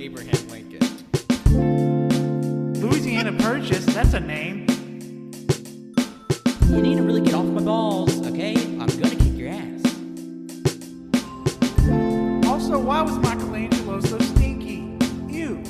Abraham Lincoln. Louisiana Purchase, that's a name. You need to really get off my balls, okay? I'm gonna kick your ass. Also, why was Michelangelo so stinky? Ew.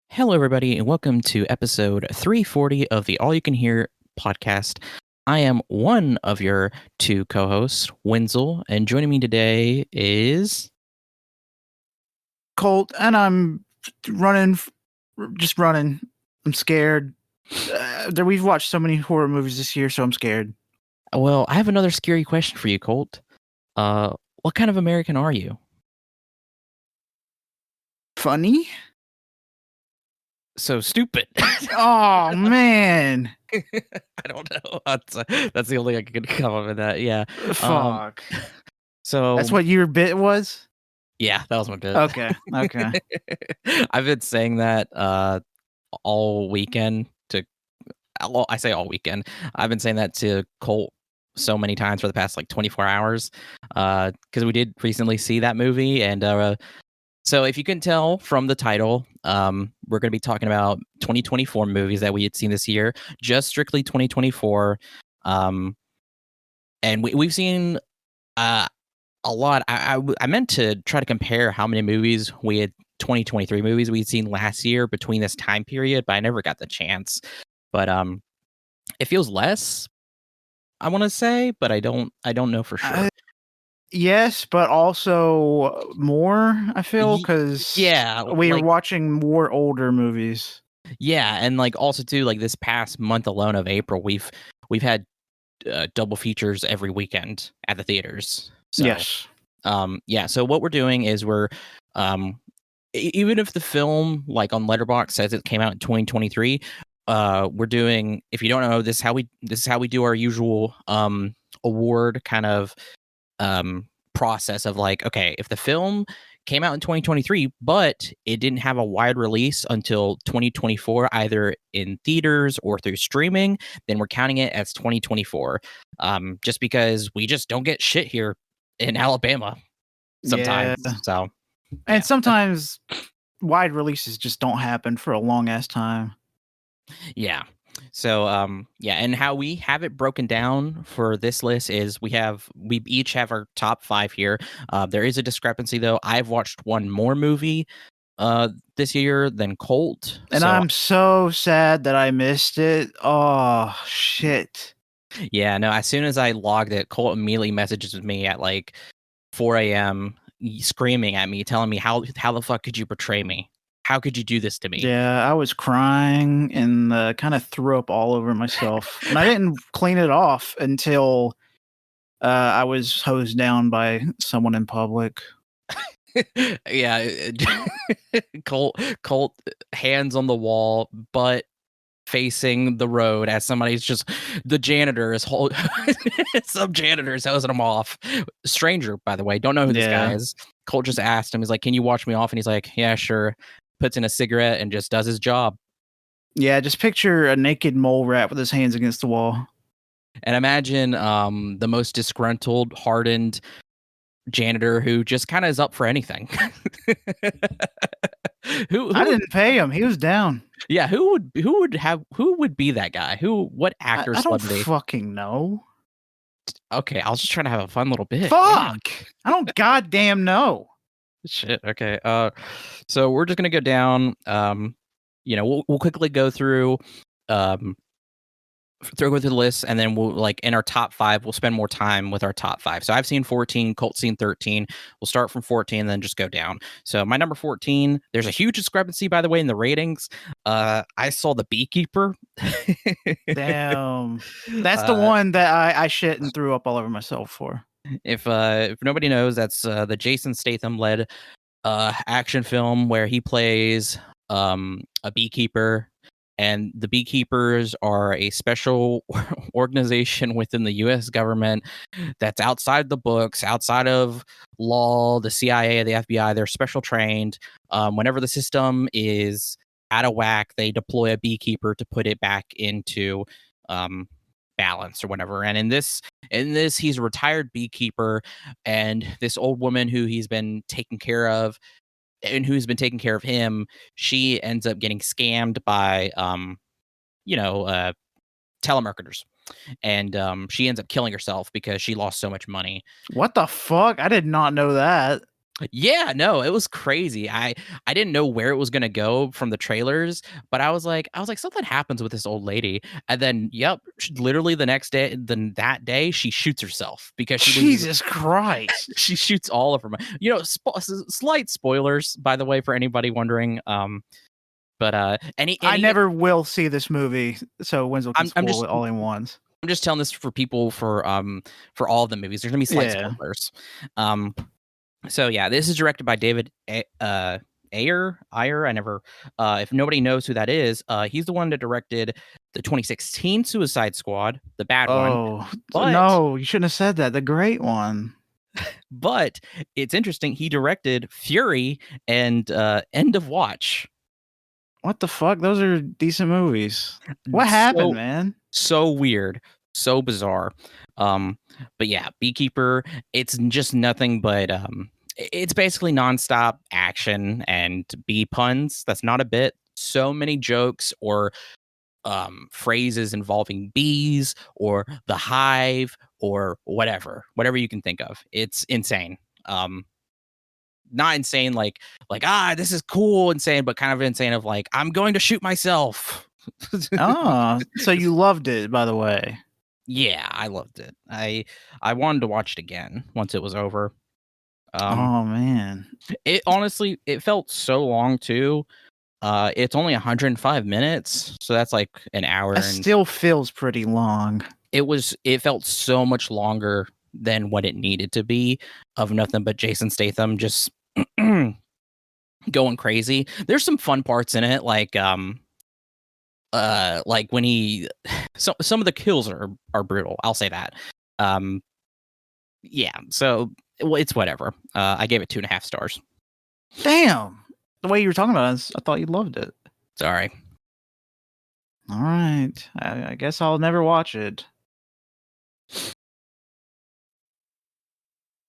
Hello, everybody, and welcome to episode 340 of the AllYouCanHear podcast. I am one of your two co-hosts, Wenzel, and joining me today is Colt, and I'm running. I'm scared. We've watched so many horror movies this year, so I'm scared. Well, I have another scary question for you, Colt. What kind of American are you? Funny? So stupid. Oh, man. I don't know. That's the only thing I could come up with that. Yeah. Fuck. So That's what your bit was? Yeah, that was my bit. Okay. I've been saying that all weekend I say all weekend. I've been saying that to Colt so many times for the past like 24 hours because we did recently see that movie. And so if you can tell from the title, we're going to be talking about 2024 movies that we had seen this year, just strictly 2024. And we've seen a lot. I meant to try to compare how many movies we had 2023 movies we'd seen last year between this time period, but I never got the chance. But it feels less, I want to say, but I don't know for sure. Yes, but also more, I feel, because we are watching more older movies. Yeah, and like also too, like this past month alone of April, we've had double features every weekend at the theaters. So, yes. So what we're doing is we're even if the film like on Letterboxd says it came out in 2023, we're doing, if you don't know, this is how we do our usual award kind of process of like, okay, if the film came out in 2023 but it didn't have a wide release until 2024, either in theaters or through streaming, then we're counting it as 2024, just because we just don't get shit here in Alabama sometimes. Sometimes wide releases just don't happen for a long ass time. Yeah. So and how we have it broken down for this list is we each have our top 5 here. There is a discrepancy though. I've watched one more movie this year than Colt. And I'm so sad that I missed it. Oh shit. Yeah, no, as soon as I logged it, Colt immediately messages me at like 4 a.m. screaming at me, telling me how the fuck could you betray me? How could you do this to me? Yeah, I was crying and kind of threw up all over myself. And I didn't clean it off until I was hosed down by someone in public. Yeah. Colt, hands on the wall, butt facing the road as somebody's just, the janitor is some janitor is hosing him off. Stranger, by the way, don't know who this guy is. Colt just asked him, he's like, can you watch me off? And he's like, yeah, sure. Puts in a cigarette and just does his job. Yeah, just picture a naked mole rat with his hands against the wall. And imagine the most disgruntled, hardened janitor who just kind of is up for anything. who I didn't pay him. He was down. Yeah, who would be that guy? What actor celebrity? I don't fucking know. Okay, I was just trying to have a fun little bit. Fuck! I don't goddamn know. Shit. Okay. So we're just gonna go down. We'll quickly go through the list, and then we'll like in our top 5. We'll spend more time with our top 5. So I've seen 14. Colt's seen 13. We'll start from 14, and then just go down. So my number 14. There's a huge discrepancy, by the way, in the ratings. I saw The Beekeeper. Damn, that's the one that I shit and threw up all over myself for. If nobody knows, that's the Jason Statham led action film where he plays a beekeeper And the beekeepers are a special organization within the U.S. government that's outside the books, outside of law, the CIA, the FBI. They're special trained. Whenever the system is out of whack, they deploy a beekeeper to put it back into balance or whatever. And in this, he's a retired beekeeper, and this old woman who he's been taking care of, and who's been taking care of him, she ends up getting scammed by telemarketers, and she ends up killing herself because she lost so much money. What the fuck? I did not know that. Yeah, no, it was crazy. I didn't know where it was gonna go from the trailers, but I was like something happens with this old lady, and then literally the next day, that day she shoots herself because she loses. Jesus Christ. She shoots all of her money. Slight spoilers, by the way, for anybody wondering. But I never will see this movie, so Wenzel can spoil it all he wants. I'm just telling this for people for all of the movies. There's gonna be slight spoilers. So yeah, this is directed by David Ayer. I never. If nobody knows who that is, he's the one that directed the 2016 Suicide Squad, the bad one. Oh no, you shouldn't have said that. The great one. But it's interesting. He directed Fury and End of Watch. What the fuck? Those are decent movies. What happened, man? So weird, so bizarre. But yeah, Beekeeper. It's just nothing but it's basically nonstop action and bee puns. That's not a bit. So many jokes or phrases involving bees or the hive or whatever you can think of. It's insane. Not insane like this is cool insane, but kind of insane of like, I'm going to shoot myself. So you loved it, by the way. Yeah, I loved it. I wanted to watch it again once it was over. Oh man, it honestly, it felt so long too. It's only 105 minutes, so that's like an hour. That still feels pretty long. It felt so much longer than what it needed to be, of nothing but Jason Statham just going crazy. There's some fun parts in it, like when he some of the kills are brutal. I'll say that. Yeah, so it's whatever. I gave it 2.5 stars. Damn, the way you were talking about it, I thought you loved it. Sorry. All right, I guess I'll never watch it.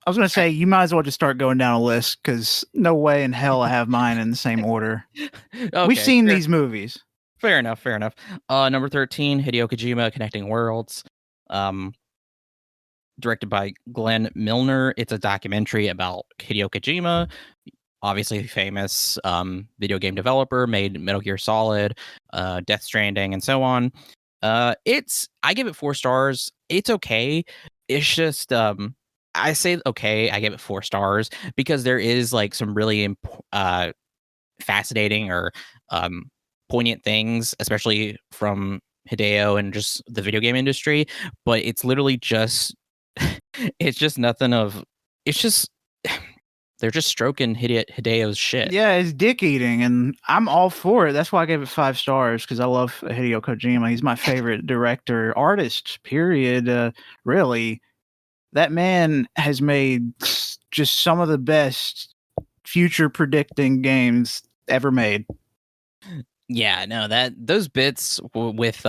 I was going to say, you might as well just start going down a list, because no way in hell I have mine in the same order. Okay, we've seen these movies. Fair enough. Number 13, Hideo Kojima, Connecting Worlds. Directed by Glenn Milner. It's a documentary about Hideo Kojima, obviously famous video game developer, made Metal Gear Solid, Death Stranding, and so on. I give it 4 stars. It's okay. It's just I say okay, I give it 4 stars because there is like some really fascinating or poignant things, especially from Hideo and just the video game industry. But it's literally just, it's just nothing of, it's just, they're just stroking Hideo's shit. Yeah, it's dick eating, and I'm all for it. That's why I gave it 5 stars, because I love Hideo Kojima. He's my favorite director, artist, period. Really. That man has made just some of the best future predicting games ever made. Yeah, no, those bits with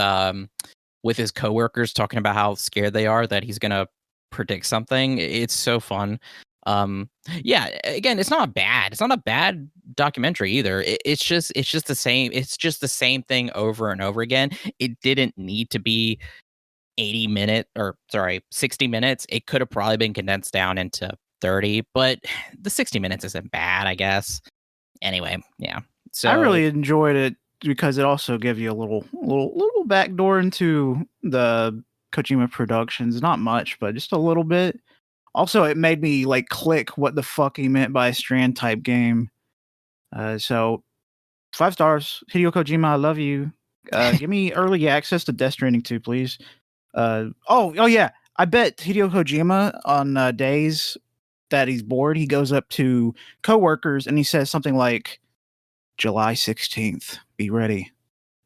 his coworkers talking about how scared they are that he's gonna predict something, it's so fun. Yeah, again, it's not a bad documentary either. It's just the same. It's just the same thing over and over again. It didn't need to be 60 minutes. It could have probably been condensed down into 30, but the 60 minutes isn't bad, I guess. Anyway, yeah. So I really enjoyed it because it also gave you a little backdoor into the Kojima Productions. Not much, but just a little bit. Also, it made me like click what the fuck he meant by a Strand type game. So 5 stars. Hideo Kojima, I love you. Give me early access to Death Stranding 2, please. Oh yeah. I bet Hideo Kojima on days that he's bored, he goes up to coworkers and he says something like, July 16th, be ready.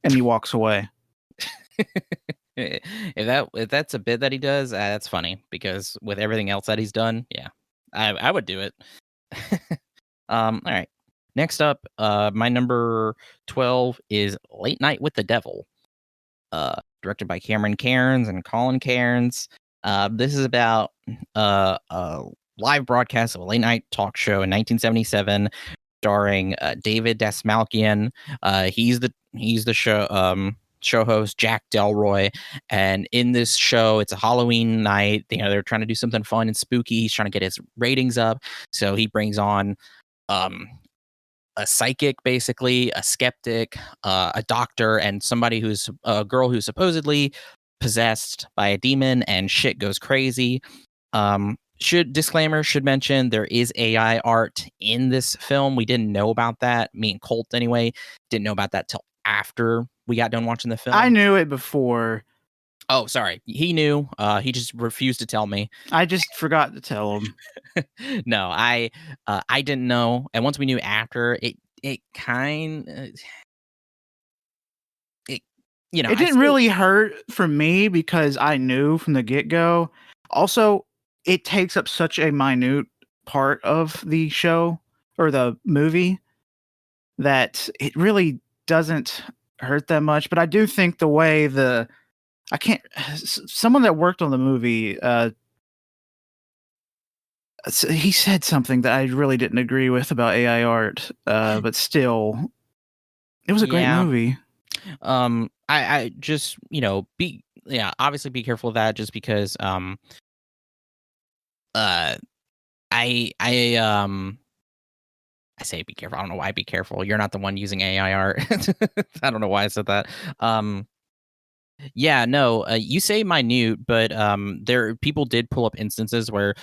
and he walks away. If that's a bit that he does, that's funny because with everything else that he's done, yeah, I would do it. All right. Next up, my number 12 is Late Night with the Devil, directed by Cameron Cairns and Colin Cairns. This is about a live broadcast of a late night talk show in 1977, starring David Dasmalkian. He's the show host, Jack Delroy, and in this show, it's a Halloween night. They're trying to do something fun and spooky. He's trying to get his ratings up, so he brings on a psychic, basically a skeptic, a doctor, and somebody who's a girl who's supposedly possessed by a demon, and shit goes crazy. Should mention there is AI art in this film. We didn't know about that. Me and Colt anyway didn't know about that till after we got done watching the film. I knew it before. Oh, sorry. He knew. He just refused to tell me. I just forgot to tell him. No, I didn't know. And once we knew after, it didn't really hurt for me because I knew from the get-go. Also, it takes up such a minute part of the show or the movie that it really doesn't hurt that much. But I do think the way someone that worked on the movie, he said something that I really didn't agree with about AI art, but still, it was a great movie. I just, obviously be careful of that, just because I say be careful. I don't know why be careful. You're not the one using AI art. I don't know why I said that. Yeah, no, you say minute, but people did pull up instances where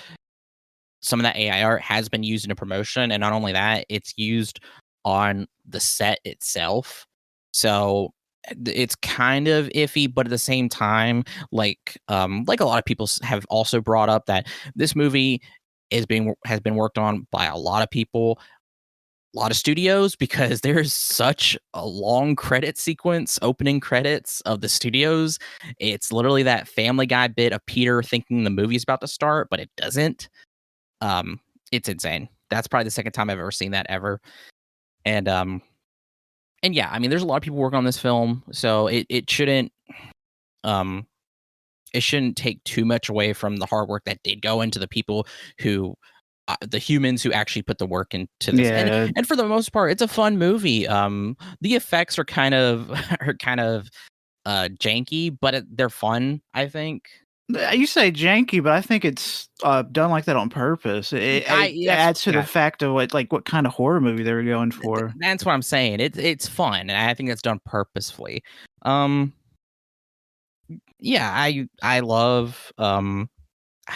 some of that AI art has been used in a promotion, and not only that, it's used on the set itself. So it's kind of iffy, but at the same time, like a lot of people have also brought up that this movie has been worked on by a lot of people, a lot of studios, because there's such a long credit sequence, opening credits of the studios. It's literally that Family Guy bit of Peter thinking the movie's about to start, but it doesn't. It's insane. That's probably the second time I've ever seen that ever. And yeah, I mean, there's a lot of people working on this film, so it shouldn't take too much away from the hard work that did go into the people who the humans who actually put the work into this. Yeah. And for the most part, it's a fun movie. The effects are kind of janky, but they're fun, I think. You say janky, but I think it's done like that on purpose. It adds to the fact of what kind of horror movie they were going for. That's what I'm saying. It's fun, and I think it's done purposefully. Yeah, I love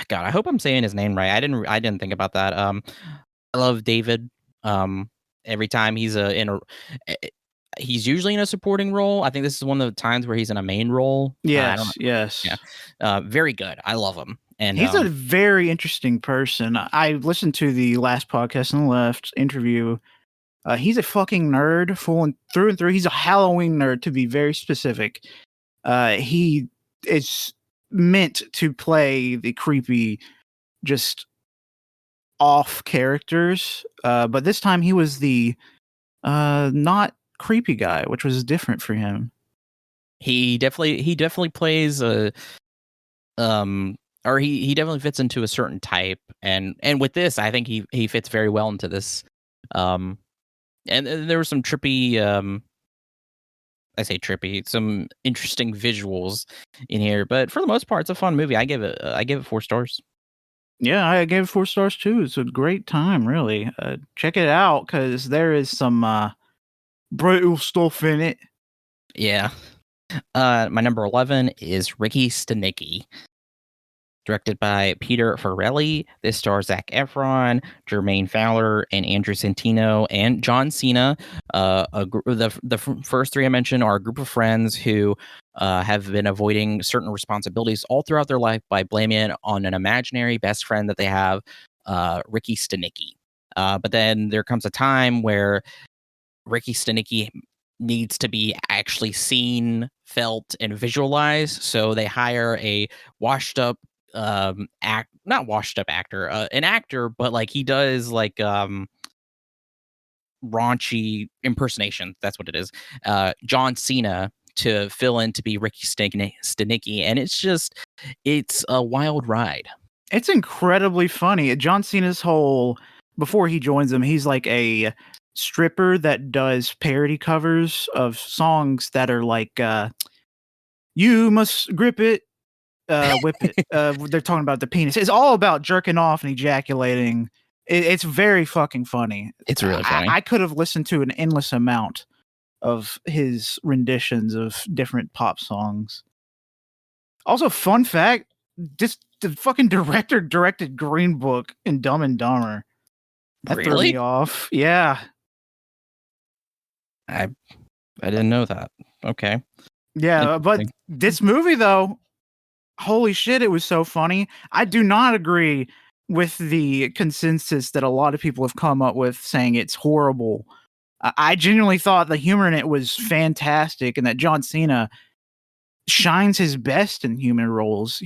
God, I hope I'm saying his name right. I didn't think about that. I love David. Every time he's he's usually in a supporting role. I think this is one of the times where he's in a main role. Yes. Yeah. Very good. I love him. And he's a very interesting person. I listened to the last podcast on the left interview. He's a fucking nerd, through and through. He's a Halloween nerd, to be very specific. He is meant to play the creepy, just off characters. But this time he was the not creepy guy, which was different for him. He definitely plays or he definitely fits into a certain type, and with this, I think he fits very well into this. And there were some trippy, I say trippy, some interesting visuals in here, but for the most part, it's a fun movie. I give it 4 stars. Yeah, I gave it 4 stars too. It's a great time, really. Check it out, because there is some brutal stuff in it. Yeah. My number 11 is Ricky Stenicki, directed by Peter Farrelly. This stars Zac Efron, Jermaine Fowler, and Andrew Santino, and John Cena. The first 3 I mentioned are a group of friends who have been avoiding certain responsibilities all throughout their life by blaming it on an imaginary best friend that they have, Ricky Stenicki. But then there comes a time where Ricky Stenicki needs to be actually seen, felt, and visualized. So they hire a washed up not washed up actor, an actor, but like he does like raunchy impersonation. That's what it is. John Cena to fill in to be Ricky Stenicki, and it's a wild ride. It's incredibly funny. John Cena's whole before he joins them, he's like a stripper that does parody covers of songs that are like you must grip it, whip it. They're talking about the penis. It's all about jerking off and ejaculating. It's very fucking funny. It's really funny. I could have listened to an endless amount of his renditions of different pop songs. Also, fun fact, just the fucking director directed Green Book and Dumb and Dumber. That threw Really? me off. Yeah. I didn't know that. Okay. Yeah, but Interesting. this movie though, holy shit, it was so funny. I do not agree with the consensus that a lot of people have come up with saying it's horrible. I genuinely thought the humor in it was fantastic and that John Cena shines his best in humor roles.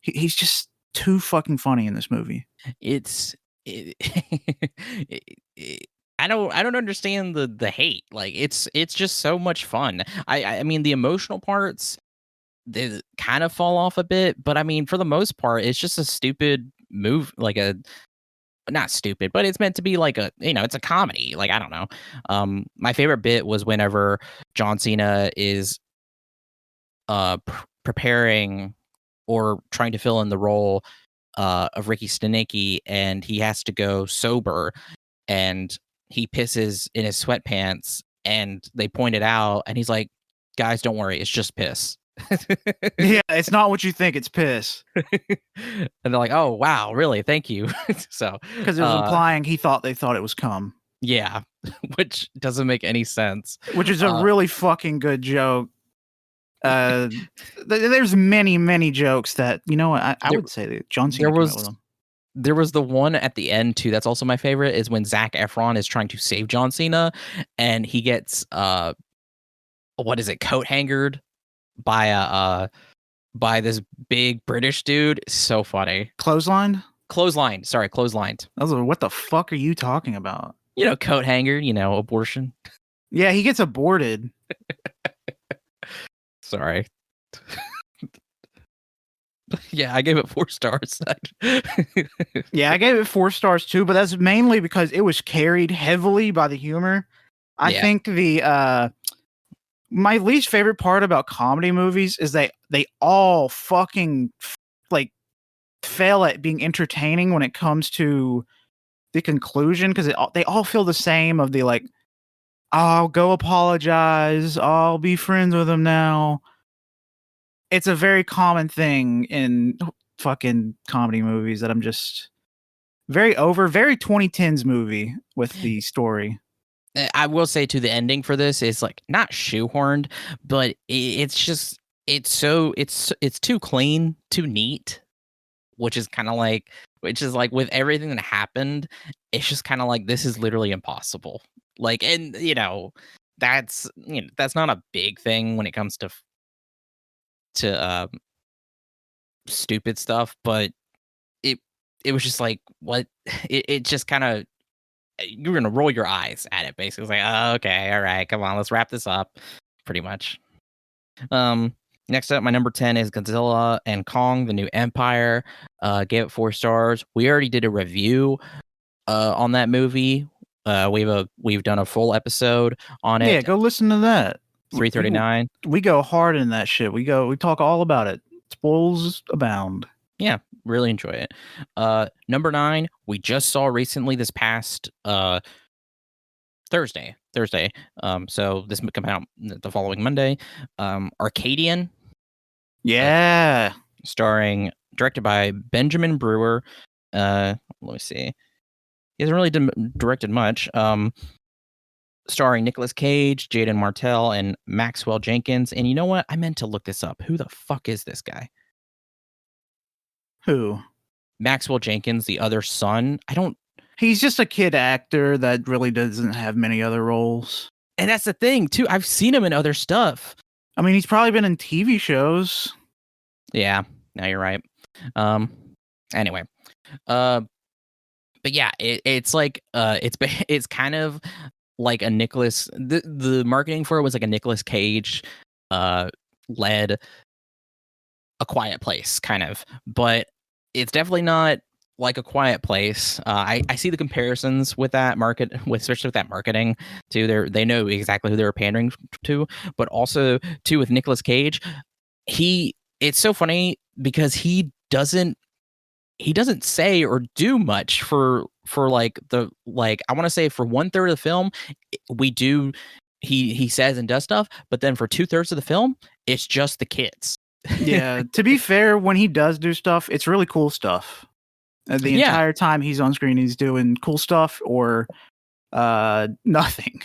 He's just too fucking funny in this movie. It, I don't understand the hate. Like it's just so much fun. I mean the emotional parts they kind of fall off a bit, but I mean for the most part it's just a stupid move, like a not stupid, but it's meant to be like a it's a comedy. Like I don't know. My favorite bit was whenever John Cena is preparing or trying to fill in the role of Ricky Stenicki, and he has to go sober, and he pisses in his sweatpants, and they point it out, and he's like, "Guys, don't worry, it's just piss." Yeah, it's not what you think. It's piss. And they're like, "Oh wow, really? Thank you." So Because it was implying they thought it was cum. yeah, which doesn't make any sense. Which is a really fucking good joke. There's many jokes that I would say that John Cena came up with them. There was the one at the end too. That's also my favorite. Is when Zac Efron is trying to save John Cena, and he gets what is it, coat hangered by this big British dude. So funny. Clothesline. Sorry, clotheslined. I was like, what the fuck are you talking about? Coat hanger. Abortion. Yeah, he gets aborted. Sorry. Yeah, I gave it 4 stars. Yeah, I gave it 4 stars too, but that's mainly because it was carried heavily by the humor. I think my least favorite part about comedy movies is they all fucking like fail at being entertaining when it comes to the conclusion, because they all feel the same of the like, I'll go apologize, I'll be friends with him now. It's a very common thing in fucking comedy movies that I'm just very 2010s movie with the story. I will say to the ending for this is like not shoehorned, but it's too clean, too neat, which is like with everything that happened, it's just kind of like this is literally impossible. Like, and that's not a big thing when it comes to stupid stuff, but it was just like what it just kind of, you're gonna roll your eyes at it basically. It's like, oh, okay, all right, come on, let's wrap this up pretty much. Next up, my number 10 is Godzilla and Kong the New Empire. Gave it 4 stars. We already did a review on that movie. We've done a full episode on it. Yeah, go listen to that. 339. We go hard in that shit. We talk all about it. Spoils abound. Yeah, really enjoy it. Number 9, we just saw recently this past Thursday. So this would come out the following Monday. Arcadian. Yeah. Directed by Benjamin Brewer. Let me see. He hasn't really directed much. Starring Nicolas Cage, Jaden Martell, and Maxwell Jenkins. And you know what? I meant to look this up. Who the fuck is this guy? Who? Maxwell Jenkins, the other son. I don't He's just a kid actor that really doesn't have many other roles. And that's the thing too. I've seen him in other stuff. I mean, he's probably been in TV shows. Yeah, no, you're right. Anyway, but yeah, it's like it's kind of like a Nicholas. The marketing for it was like a Nicolas Cage led A Quiet Place kind of, but it's definitely not like A Quiet Place. I see the comparisons with that especially with that marketing too. They know exactly who they were pandering to, but also too with Nicolas Cage. It's so funny because he doesn't say or do much for like I want to say for 1/3 of the film he says and does stuff, but then for 2/3 of the film it's just the kids. Yeah, to be fair, when he does do stuff, it's really cool stuff. The entire time he's on screen, he's doing cool stuff or nothing.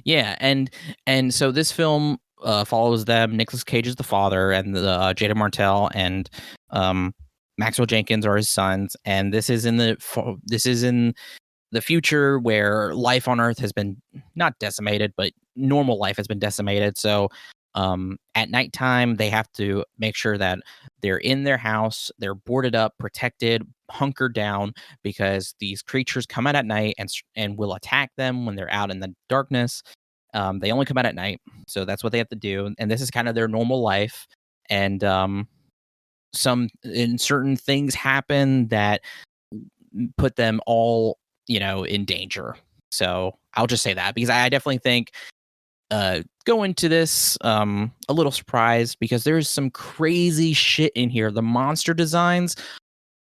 Yeah, and so this film follows them. Nicolas Cage is the father, and Jada Martell and Maxwell Jenkins are his sons. And this is in the future where life on Earth has been not decimated, but normal life has been decimated. So at nighttime, they have to make sure that they're in their house, they're boarded up, protected, hunkered down, because these creatures come out at night and will attack them when they're out in the darkness. They only come out at night, so that's what they have to do. And this is kind of their normal life. And certain things happen that put them all, in danger. So I'll just say that because I definitely think go into this a little surprised because there's some crazy shit in here. The monster designs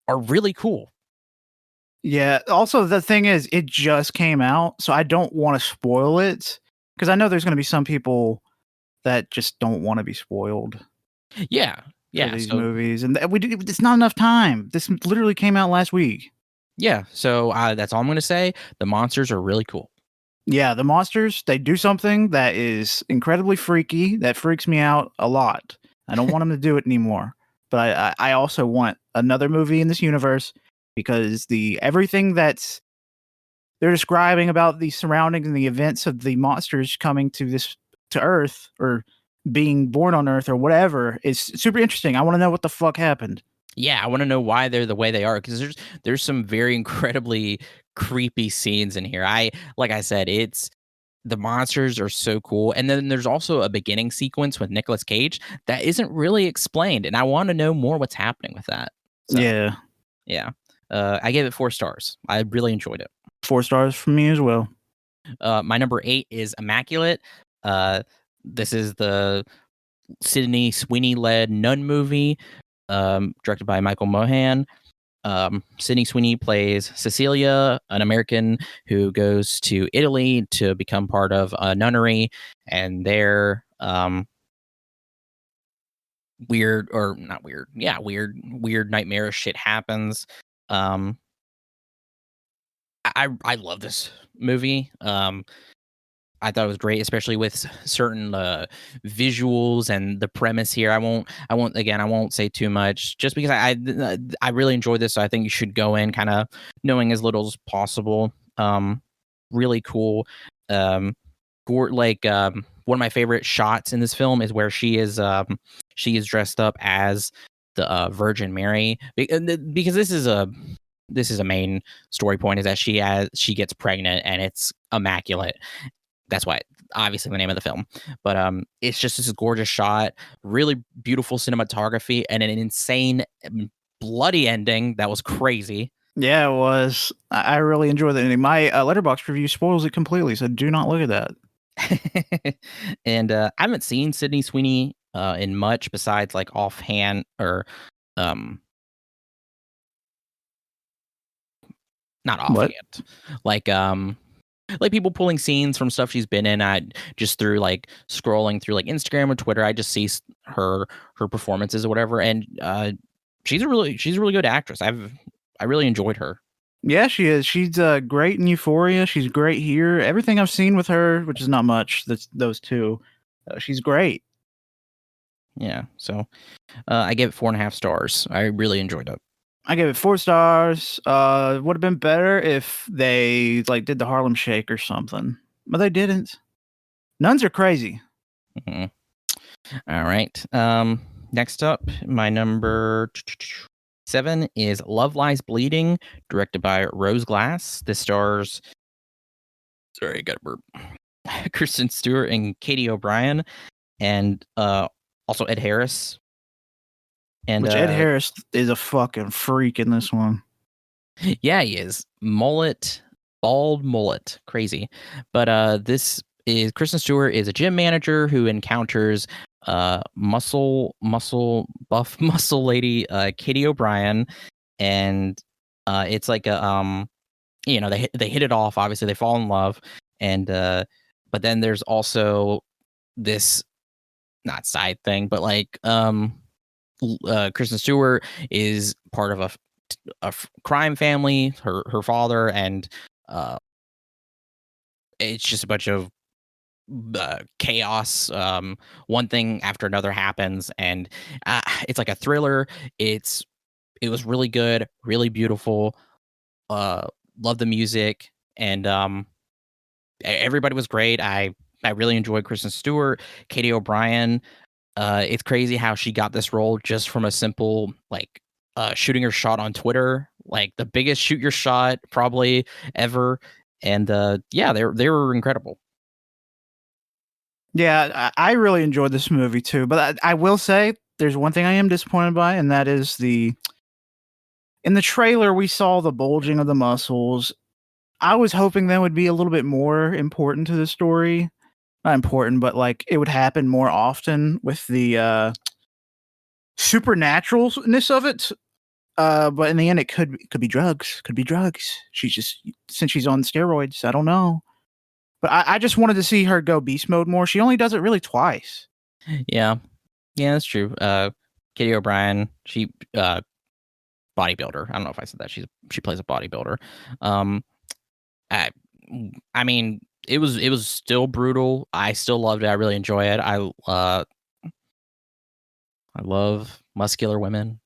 are really cool. Yeah. Also, the thing is, it just came out, so I don't want to spoil it because I know there's going to be some people that just don't want to be spoiled. Yeah. For these movies, and it's not enough time. This literally came out last week. Yeah. So that's all I'm going to say. The monsters are really cool. Yeah, the monsters, they do something that is incredibly freaky, that freaks me out a lot. I don't want them to do it anymore. But I also want another movie in this universe because everything that's they're describing about the surroundings and the events of the monsters coming to Earth or being born on Earth or whatever is super interesting. I want to know what the fuck happened. Yeah, I want to know why they're the way they are because there's some very incredibly creepy scenes in here. Like I said, the monsters are so cool, and then there's also a beginning sequence with Nicolas Cage that isn't really explained, and I want to know more what's happening with that. So, yeah. I gave it 4 stars. I really enjoyed it. 4 stars from me as well. My number 8 is Immaculate. This is the Sydney Sweeney-led nun movie. Directed by Michael Mohan. Sydney Sweeney plays Cecilia, an American who goes to Italy to become part of a nunnery, and their weird nightmarish shit happens. I love this movie. I thought it was great, especially with certain visuals and the premise here. I won't say too much, just because I really enjoyed this. So I think you should go in kind of knowing as little as possible. Really cool. One of my favorite shots in this film is where she is dressed up as the Virgin Mary, because this is a main story point, is that she gets pregnant and it's immaculate. That's why, obviously, the name of the film. But it's just this gorgeous shot, really beautiful cinematography, and an insane, bloody ending that was crazy. Yeah, it was. I really enjoyed the ending. My Letterboxd review spoils it completely, so do not look at that. And I haven't seen Sydney Sweeney in much besides like offhand or not offhand, like people pulling scenes from stuff she's been in. I just through like scrolling through like Instagram or Twitter, I just see her performances or whatever, and she's a really good actress. I really enjoyed her. Yeah, she is. She's great in Euphoria. She's great here. Everything I've seen with her, which is not much, that's those two, she's great. Yeah, so I give it 4.5 stars. I really enjoyed it. I gave it 4 stars. Would have been better if they like did the Harlem Shake or something, but they didn't. Nuns are crazy. Mhm. All right. Next up, my number 7 is Love Lies Bleeding, directed by Rose Glass. This stars. Sorry, I got a burp. Kristen Stewart and Katie O'Brien, and also Ed Harris. And Which Ed Harris is a fucking freak in this one. Yeah, he is. Mullet, bald mullet, crazy. But this is Kristen Stewart is a gym manager who encounters muscle buff muscle lady Katie O'Brien, and it's like a they hit it off. Obviously, they fall in love, and but then there's also this not side thing, but like Kristen Stewart is part of a crime family, her father, and it's just a bunch of chaos. One thing after another happens, and it's like a thriller. It was really good, really beautiful. Love the music, and everybody was great. I really enjoyed Kristen Stewart, Katie O'Brien. It's crazy how she got this role just from a simple like shooting her shot on Twitter, like the biggest shoot your shot probably ever. And yeah, they were incredible. Yeah, I really enjoyed this movie too. But I will say there's one thing I am disappointed by, and that is in the trailer we saw the bulging of the muscles. I was hoping that would be a little bit more important to the story. Not important, but like it would happen more often with the supernaturalness of it. But in the end, it could be drugs. Could be drugs. She's just since she's on steroids. I don't know. But I just wanted to see her go beast mode more. She only does it really twice. Yeah, that's true. Katie O'Brien, she bodybuilder. I don't know if I said that. She plays a bodybuilder. I, I mean, it was still brutal. I still loved it. I really enjoy it. I love muscular women.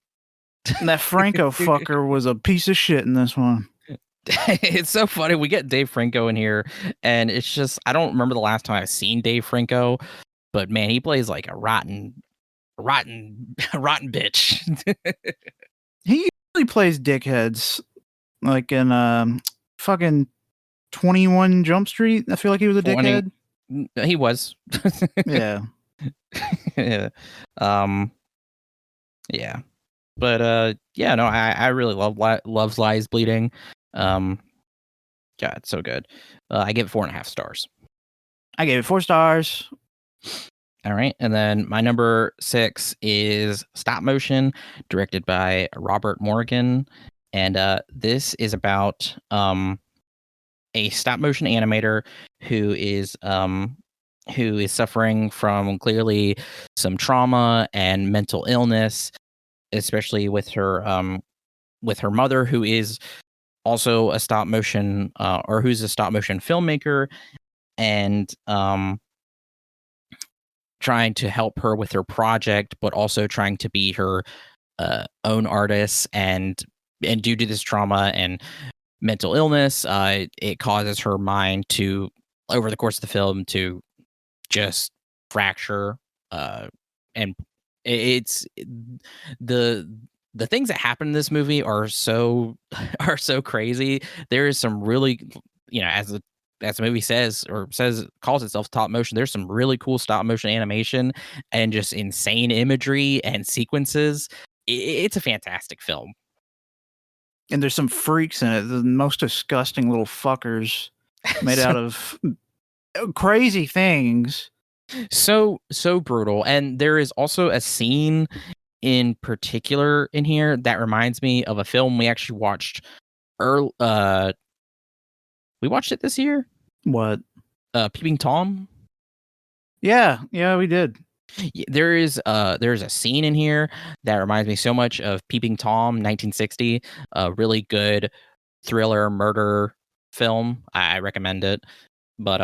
And that Franco fucker was a piece of shit in this one. It's so funny. We get Dave Franco in here, and it's just I don't remember the last time I've seen Dave Franco, but man, he plays like a rotten bitch. He usually plays dickheads, like in fucking 21 Jump Street. I feel like he was a 20 dickhead. He was. Yeah. Yeah. Yeah. But yeah, no, I really love Love's Lies Bleeding. God, it's so good. I give it 4.5 stars. I gave it 4 stars. All right, and then my number 6 is Stop Motion, directed by Robert Morgan, and this is about a stop motion animator who is suffering from clearly some trauma and mental illness, especially with her mother, who is also a stop motion or who's a stop motion filmmaker, and trying to help her with her project, but also trying to be her own artist. And due to this trauma and mental illness, it causes her mind to, over the course of the film, to just fracture. And it's the things that happen in this movie are so crazy. There is some really, as the movie calls itself stop motion. There's some really cool stop motion animation and just insane imagery and sequences. It's a fantastic film. And there's some freaks in it. The most disgusting little fuckers made out of crazy things. So brutal. And there is also a scene in particular in here that reminds me of a film we actually watched early. We watched it this year. What? Peeping Tom. Yeah, we did. There's a scene in here that reminds me so much of Peeping Tom, 1960. A really good thriller murder film. I recommend it. But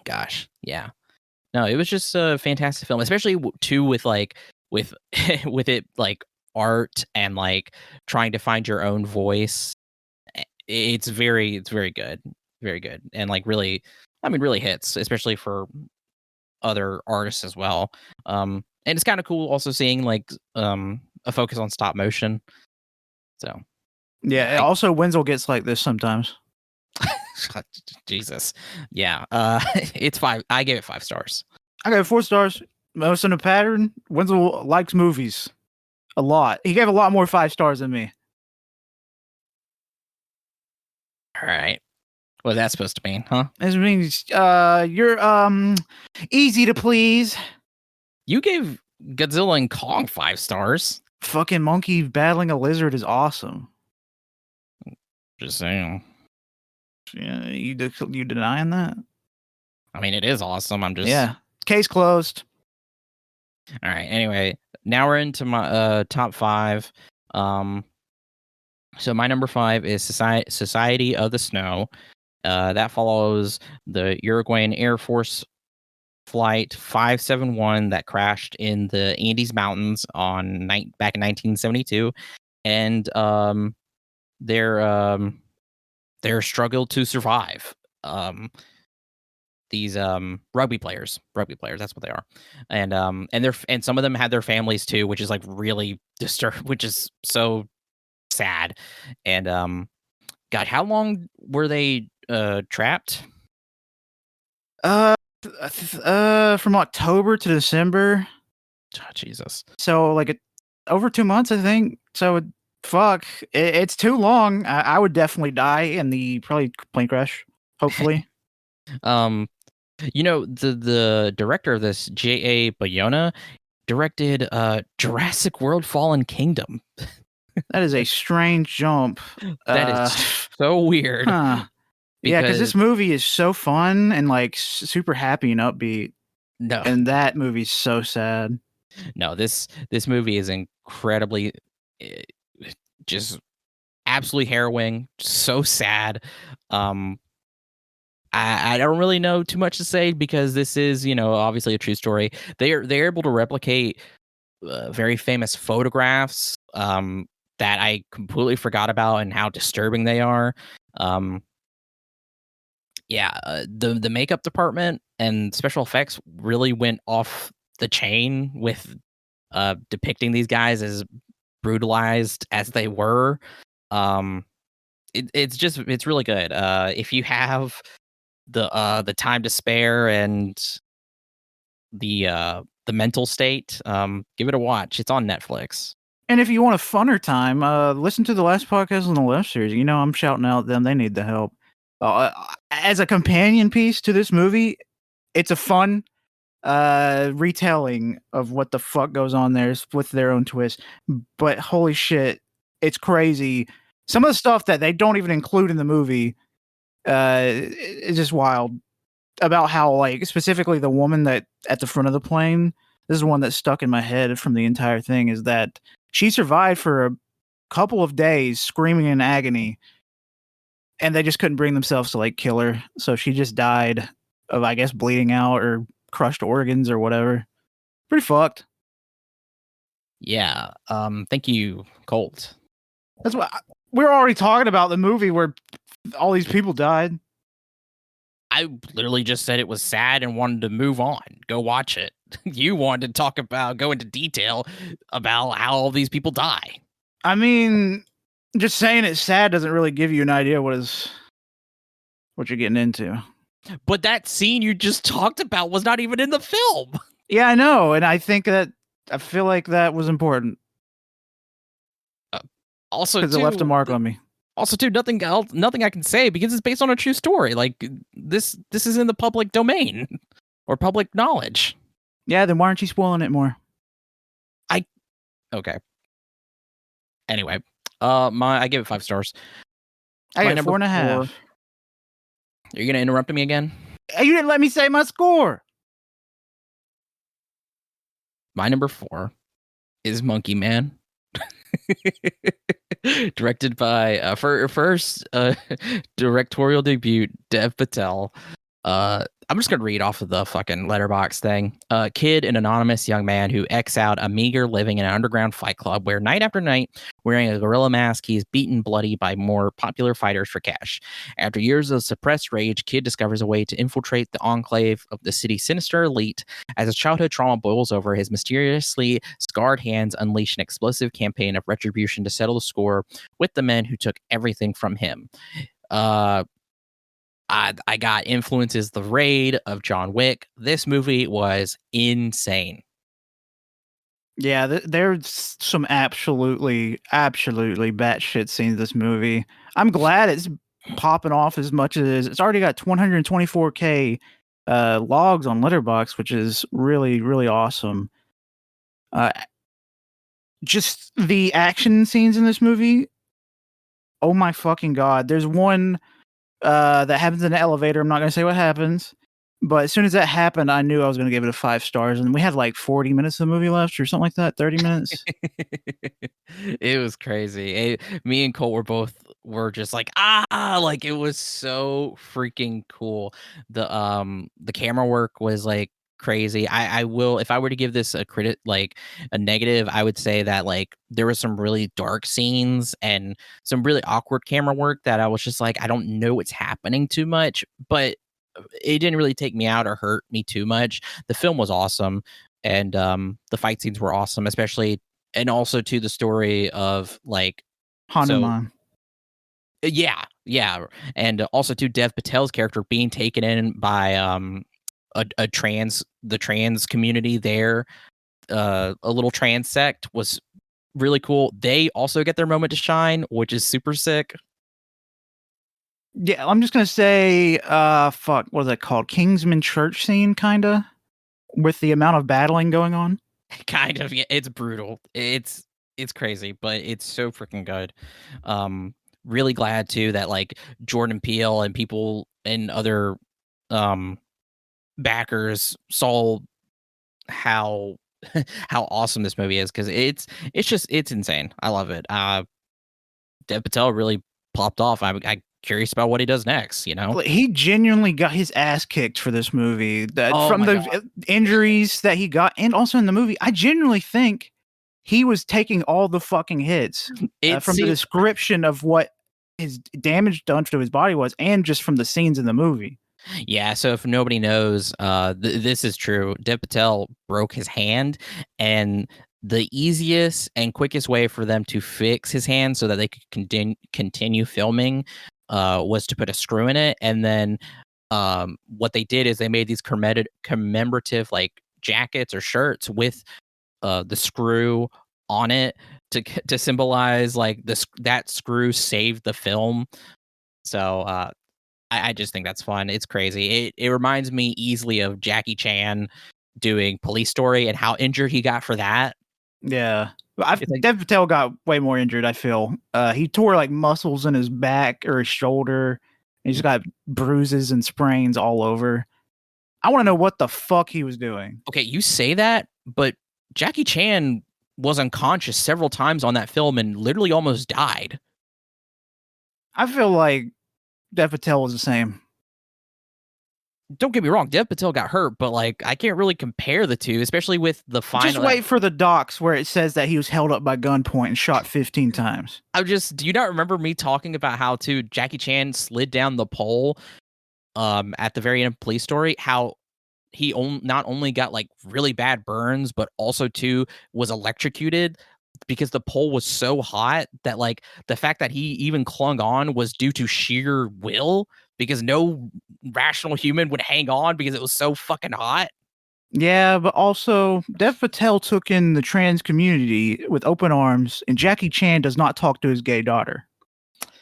gosh, yeah. No, it was just a fantastic film, especially too with with it like art and like trying to find your own voice. It's very good, very good, and like really, I mean, really hits, especially for other artists as well. And it's kind of cool also seeing like a focus on stop motion. So Yeah. Also, Wenzel gets like this sometimes. Jesus, yeah. It's 5. I gave it 5 stars. I got 4 stars. Most in a pattern. Wenzel likes movies a lot. He gave a lot more 5 stars than me. All right. What's that supposed to mean, huh? This means you're easy to please. You gave Godzilla and Kong 5 stars. Fucking monkey battling a lizard is awesome. Just saying. Yeah, you denying that? I mean, it is awesome. I'm just Yeah. Case closed. All right. Anyway, now we're into my top 5. So my number 5 is Society of the Snow. That follows the Uruguayan Air Force Flight 571 that crashed in the Andes Mountains back in 1972, and their struggle to survive. These rugby players, that's what they are, and some of them had their families too, which is like really which is so sad. And God, how long were they trapped? From October to December. Oh, Jesus. So like over 2 months, I think. So fuck, it's too long. I would definitely die in the probably plane crash. Hopefully. You know, the director of this, J.A. Bayona, directed Jurassic World: Fallen Kingdom. That is a strange jump. That is so weird. Huh. Yeah, because this movie is so fun and like super happy and upbeat. No, and that movie's so sad. No, this movie is incredibly, just absolutely harrowing. So sad. I don't really know too much to say because this is, obviously a true story. They're able to replicate very famous photographs that I completely forgot about and how disturbing they are. The makeup department and special effects really went off the chain with depicting these guys as brutalized as they were. It's really good. If you have the time to spare and the mental state, give it a watch. It's on Netflix. And if you want a funner time, listen to the last podcast on the Left series. I'm shouting out them; they need the help. As a companion piece to this movie, it's a fun retelling of what the fuck goes on there with their own twist. But holy shit, it's crazy. Some of the stuff that they don't even include in the movie is just wild. About how, like, specifically the woman that at the front of the plane, this is one that stuck in my head from the entire thing, is that she survived for a couple of days screaming in agony, and they just couldn't bring themselves to like kill her. So she just died of, I guess, bleeding out or crushed organs or whatever. Pretty fucked. Yeah. Thank you, Colt. That's what we're already talking about, the movie where all these people died. I literally just said it was sad and wanted to move on. Go watch it. You wanted to go into detail about how all these people die. I mean, just saying it's sad doesn't really give you an idea what you're getting into. But that scene you just talked about was not even in the film. Yeah, I know, and I feel like that was important. Also, because it left a mark on me. Also, too, nothing I can say because it's based on a true story. Like this is in the public domain or public knowledge. Yeah, then why aren't you spoiling it more? Okay. Anyway, I give it 5 stars. I got 4.5. Are you gonna interrupt me again? You didn't let me say my score. My number 4 is Monkey Man. Directed by first directorial debut Dev Patel. I'm just gonna read off of the fucking letterbox thing. Kid, an anonymous young man who X out a meager living in an underground fight club where night after night, wearing a gorilla mask, he is beaten bloody by more popular fighters for cash. After years of suppressed rage, Kid discovers a way to infiltrate the enclave of the city's sinister elite. As his childhood trauma boils over, his mysteriously scarred hands unleash an explosive campaign of retribution to settle the score with the men who took everything from him. I got influences The Raid of John Wick. This movie was insane. Yeah, there's some absolutely batshit scenes in this movie. I'm glad it's popping off as much as it's already got 124K logs on Letterboxd, which is really awesome. Just the action scenes in this movie. Oh my fucking god! There's one that happens in the elevator. I'm not gonna say what happens, but as soon as that happened, I knew I was gonna give it a 5 stars. And we had like 40 minutes of the movie left, or something like that. 30 minutes. It was crazy. Me and Colt were just like like it was so freaking cool. The camera work was like crazy. I will, if I were to give this a a negative, I would say that like there was some really dark scenes and some really awkward camera work that I was just like, I don't know what's happening too much, but it didn't really take me out or hurt me too much. The film was awesome, and the fight scenes were awesome, especially, and also to the story of like Hanuman. Yeah, and also to Dev Patel's character being taken in by the trans community there, a little trans sect was really cool. They also get their moment to shine, which is super sick. Yeah, I'm just gonna say, fuck, what is that called? Kingsman Church scene, kinda, with the amount of battling going on. Kind of, yeah. It's brutal. It's crazy, but it's so freaking good. Really glad too that like Jordan Peele and people and other backers saw how how awesome this movie is, because it's insane. I love it. Dev Patel really popped off. I'm curious about what he does next. Like, he genuinely got his ass kicked for this movie. That Oh from my the God. injuries that he got, and also in the movie, I genuinely think he was taking all the fucking hits It from the seems description of what his damage done to his body was, and just from the scenes in the movie. Yeah, so if nobody knows, this is true. Dev Patel broke his hand, and the easiest and quickest way for them to fix his hand so that they could continue filming was to put a screw in it. And then what they did is they made these commemorative like jackets or shirts with the screw on it to symbolize like that screw saved the film. So I just think that's fun. It's crazy. It reminds me easily of Jackie Chan doing Police Story and how injured he got for that. Yeah. It's like, Dev Patel got way more injured, I feel. He tore like muscles in his back or his shoulder. He's got bruises and sprains all over. I want to know what the fuck he was doing. okay, you say that, but Jackie Chan was unconscious several times on that film and literally almost died. I feel like Dev Patel was the same. Don't get me wrong, Dev Patel got hurt, but like I can't really compare the two, especially with the final. Just wait for the docs where it says that he was held up by gunpoint and shot 15 times. Do you not remember me talking about how too Jackie Chan slid down the pole at the very end of Police Story, how he not only got like really bad burns, but also too was electrocuted because the pole was so hot that like the fact that he even clung on was due to sheer will, because no rational human would hang on because it was so fucking hot. Yeah, but also Dev Patel took in the trans community with open arms, and Jackie Chan does not talk to his gay daughter.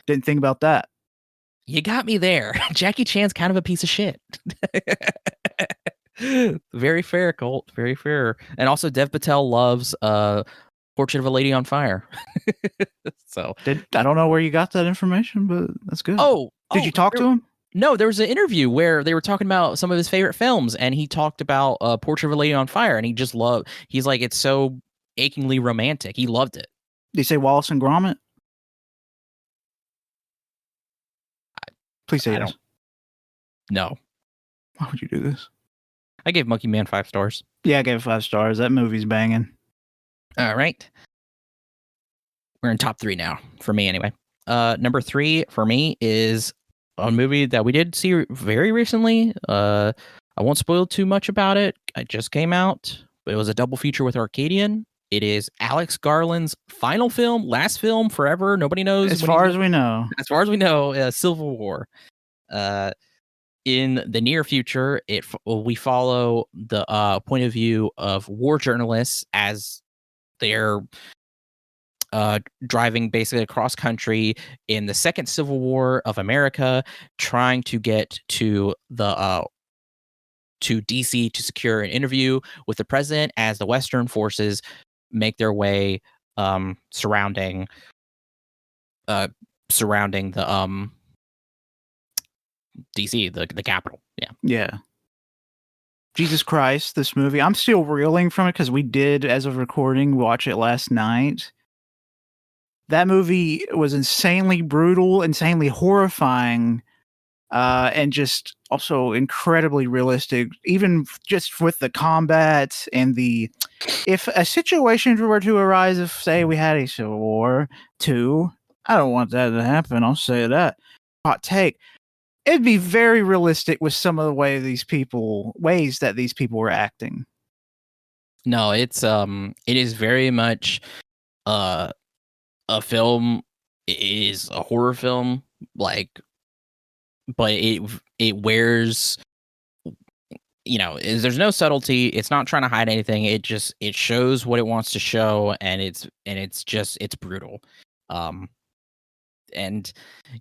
Didn't think about that. You got me there. Jackie Chan's kind of a piece of shit. Very fair, Colt. Very fair. And also Dev Patel loves Portrait of a Lady on Fire. So I don't know where you got that information, but that's good. Did you talk to him? No, there was an interview where they were talking about some of his favorite films, and he talked about Portrait of a Lady on Fire, and he's like, it's so achingly romantic. He loved it. Did he say Wallace and Gromit? Please say yes. No. Why would you do this? I gave Monkey Man 5 stars. Yeah, I gave it 5 stars. That movie's banging. All right. We're in top 3 now, for me anyway. Number 3 for me is a movie that we did see very recently. I won't spoil too much about it. It just came out, but it was a double feature with Arcadian. It is Alex Garland's final film, last film forever. Nobody knows. As far as we know. As far as we know, Civil War. In the near future, we follow the point of view of war journalists as they're driving basically across country in the second Civil War of America, trying to get to DC to secure an interview with the president as the Western forces make their way surrounding the DC, the capital. Yeah. Yeah. Jesus Christ, this movie. I'm still reeling from it because we did, as of recording, watch it last night. That movie was insanely brutal, insanely horrifying, and just also incredibly realistic, even just with the combat and the... If a situation were to arise, if, say, we had a Civil War 2, I don't want that to happen, I'll say that. Hot take. It'd be very realistic with some of the ways that these people were acting. No, it is very much a film. It is a horror film, like, but it wears, there's no subtlety. It's not trying to hide anything. It shows what it wants to show, and it's brutal. And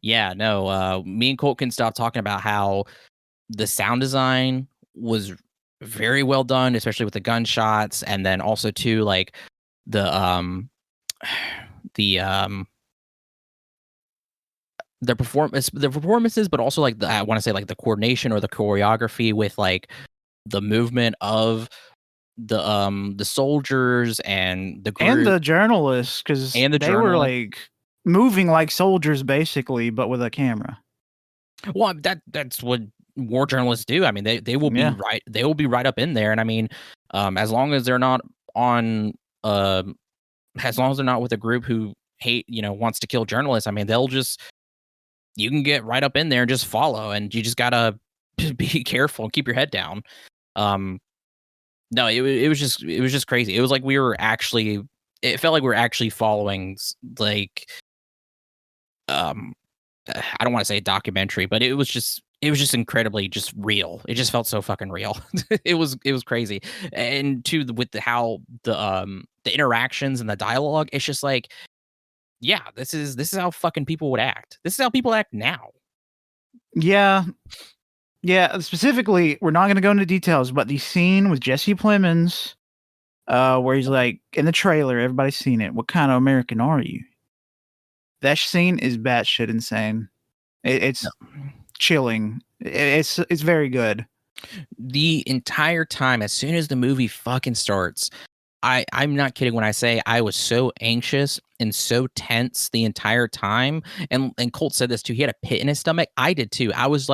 yeah, no, me and Colt can stop talking about how the sound design was very well done, especially with the gunshots, and then also too, like the performances, but also like I want to say like the coordination or the choreography with like the movement of the soldiers and the group and the journalists, because they were like moving like soldiers basically, but with a camera. Well, that's what war journalists do. I mean, they will be right. They will be right up in there, and I mean, as long as they're not on, as long as they're not with a group who wants to kill journalists. I mean, you can get right up in there and just follow, and you just gotta be careful and keep your head down. No, it was just crazy. It was like it felt like we were actually following like, I don't want to say a documentary, but it was just incredibly just real. It just felt so fucking real. It was crazy. And with how the interactions and the dialogue, it's just like, yeah, this is how fucking people would act. This is how people act now. Yeah. Yeah, specifically, we're not going to go into details, but the scene with Jesse Plemons, where he's like, in the trailer, everybody's seen it. What kind of American are you? That scene is batshit insane. It's chilling. It's very good. The entire time, as soon as the movie fucking starts, I'm not kidding when I say I was so anxious and so tense the entire time. And Colt said this too. He had a pit in his stomach. I did too. I was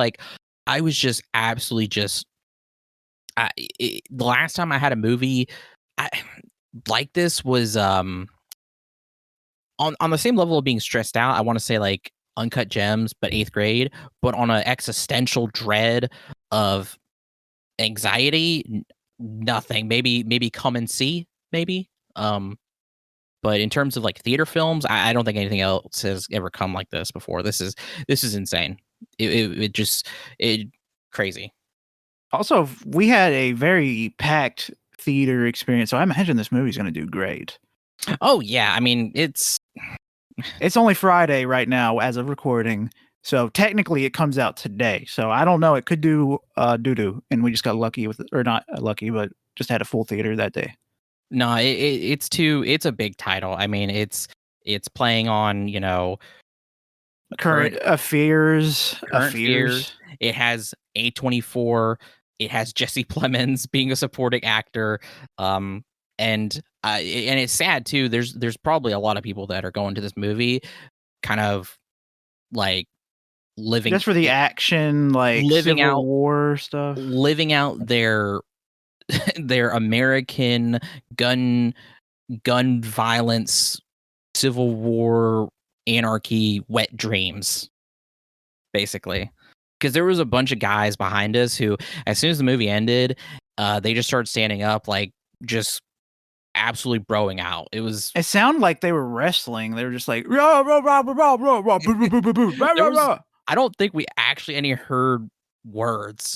just absolutely just. The last time I had a movie like this was on the same level of being stressed out. I want to say like Uncut Gems, but 8th grade, but on an existential dread of anxiety. Nothing. Maybe Come and See. Maybe. But in terms of like theater films, I don't think anything else has ever come like this before. This is insane. It just crazy. Also, we had a very packed theater experience, so I imagine this movie's going to do great. Oh yeah, I mean it's only Friday right now as of recording, so technically it comes out today. So I don't know, it could do doo-doo, and we just got lucky with it, or not lucky, but just had a full theater that day. No, it's a big title. I mean, it's playing on, current affairs. It has A24. It has Jesse Plemons being a supporting actor. And it's sad too. There's probably a lot of people that are going to this movie kind of like living just for the action, like living Civil out- War stuff. living out their American gun violence, Civil War, anarchy, wet dreams, basically. Because there was a bunch of guys behind us who, as soon as the movie ended, they just started standing up, like just absolutely broing out. It sounded like they were wrestling. They were just like, rah, rah, rah, rah, rah, rah, rah, boo, boo, boo, boo, boo, rah, There rah, was- rah. I don't think we actually any heard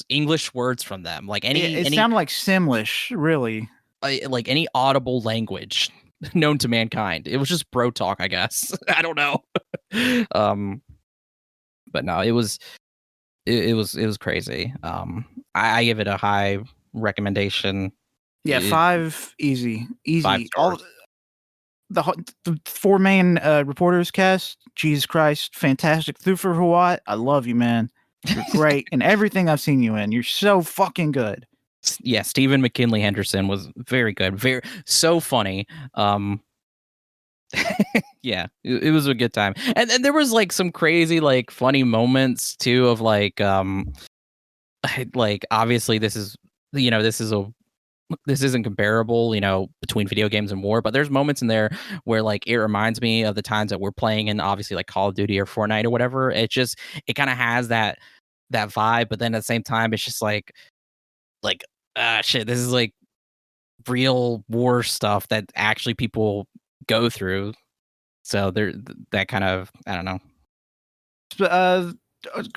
English words from them, like It sounded like Simlish, really. like any audible language known to mankind. It was just bro talk, I guess. I don't know. But no, it was crazy. I give it a high recommendation. Yeah, 5 easy. 5 All stars. the 4 main reporters cast. Jesus Christ, fantastic. Thufir Hawat, I love you, man. You're great in everything I've seen you in. You're so fucking good. Yeah, Stephen McKinley Henderson was very good, very so funny. Yeah, it was a good time, and there was like some crazy like funny moments too of like like obviously this is this isn't comparable, between video games and war, but there's moments in there where like it reminds me of the times that we're playing in obviously like Call of Duty or Fortnite or whatever. It kind of has that vibe, but then at the same time it's just like shit, this is like real war stuff that actually people go through. So that kind of, I don't know.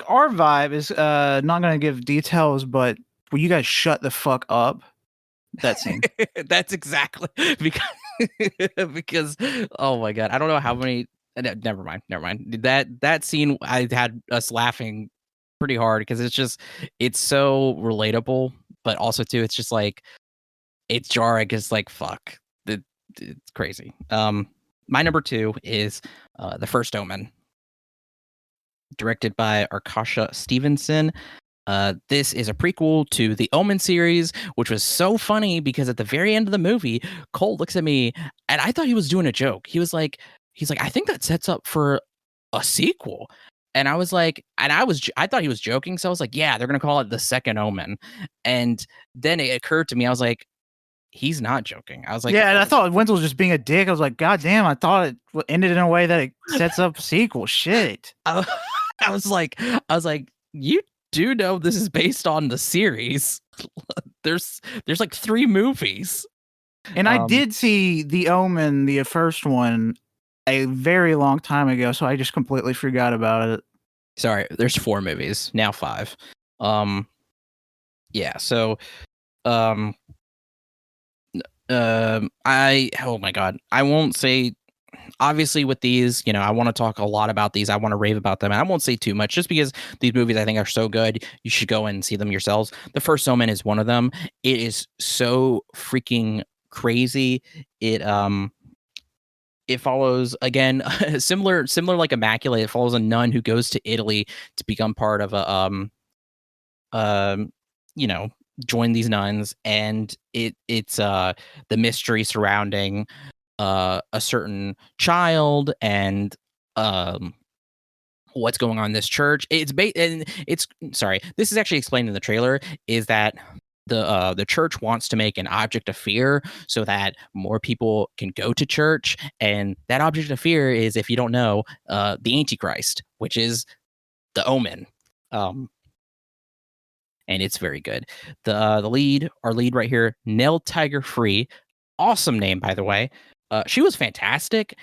Our vibe is not going to give details, but will you guys shut the fuck up? That scene. That's exactly because oh my god, I don't know how many. Never mind. That scene, I had us laughing pretty hard because it's so relatable, but also too, it's just like it's jarring. It's like fuck, it's crazy. My number 2 is The First Omen, directed by Arkasha Stevenson. This is a prequel to the Omen series, which was so funny because at the very end of the movie, Colt looks at me and I thought he was doing a joke. He's like, I think that sets up for a sequel. And I was like, I thought he was joking. So I was like, yeah, they're going to call it The Second Omen. And then it occurred to me, I was like, he's not joking. I was like, yeah, and I thought Wenzel was just being a dick. I was like, God damn, I thought it ended in a way that it sets up a sequel. Shit. I was like, you do know this is based on the series. There's like 3 movies. And I did see The Omen, the first one, a very long time ago, so I just completely forgot about it. Sorry, there's 4 movies, now 5. Yeah, so oh my god, I won't say, obviously with these, I want to talk a lot about these. I want to rave about them. And I won't say too much just because these movies I think are so good. You should go and see them yourselves. The First Omen is one of them. It is so freaking crazy. It follows, again, similar like Immaculate. It follows a nun who goes to Italy to become part of a join these nuns, and it's the mystery surrounding a certain child and what's going on in this church. Sorry, this is actually explained in the trailer, is that the church wants to make an object of fear so that more people can go to church, and that object of fear is, if you don't know, the Antichrist, which is the Omen. And it's very good. Our lead right here, Nell Tiger Free, awesome name, by the way. She was fantastic.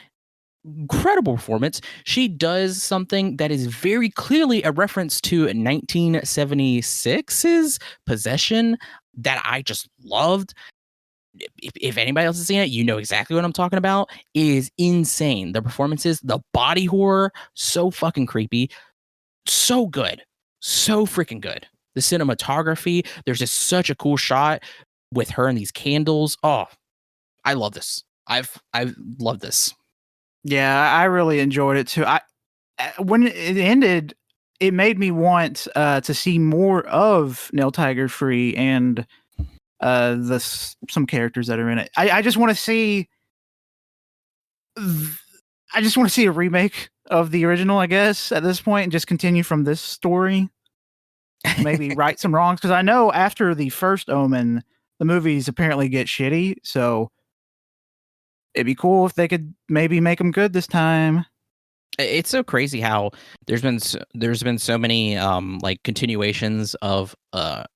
Incredible performance. She does something that is very clearly a reference to 1976's Possession that I just loved. If anybody else has seen it, you know exactly what I'm talking about. It is insane. The performances, the body horror, so fucking creepy. So good. So freaking good. The cinematography, there's just such a cool shot with her and these candles. Oh, I love this. I've loved this. Yeah, I really enjoyed it too. When it ended, it made me want to see more of Nell Tiger Free and some characters that are in it. I just want to see. I just want to see a remake of the original, I guess, at this point, and just continue from this story. Maybe right some wrongs, because I know after the first Omen, the movies apparently get shitty. So it'd be cool if they could maybe make them good this time. It's so crazy how there's been so many like continuations of a